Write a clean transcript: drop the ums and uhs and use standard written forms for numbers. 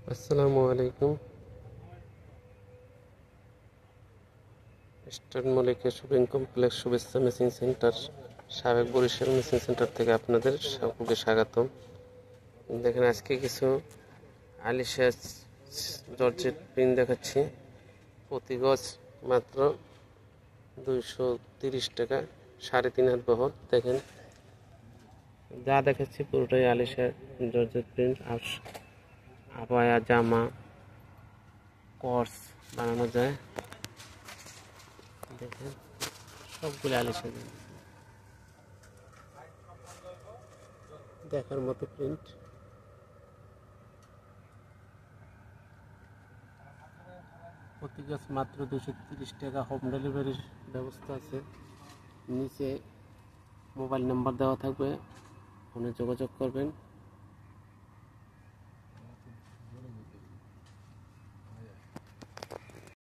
আসসালামু আলাইকুম। Eastern Mallika shopping complex শুভেচ্ছা মেশিন সেন্টার, সাবেক বরিশাল মেশিন সেন্টার থেকে আপনাদের সকলকে স্বাগতম। দেখেন, আজকে কিছু আলিশা জর্জেট প্রিন্ট দেখাচ্ছি। প্রতি গজ মাত্র 230 টাকা, 3.5 হাত বহর। দেখেন, যা দেখাচ্ছি পুরোটাই আলিশা জর্জেট প্রিন্ট। আর আবায়া, জামা, কর্স বানানো যায়। দেখেন, সবগুলো আলিশা দেখার মতো প্রিন্ট। প্রতি গাছ মাত্র 230 টাকা। হোম ডেলিভারির ব্যবস্থা আছে। নিচে মোবাইল নাম্বার দেওয়া থাকবে, ফোনে যোগাযোগ করবেন।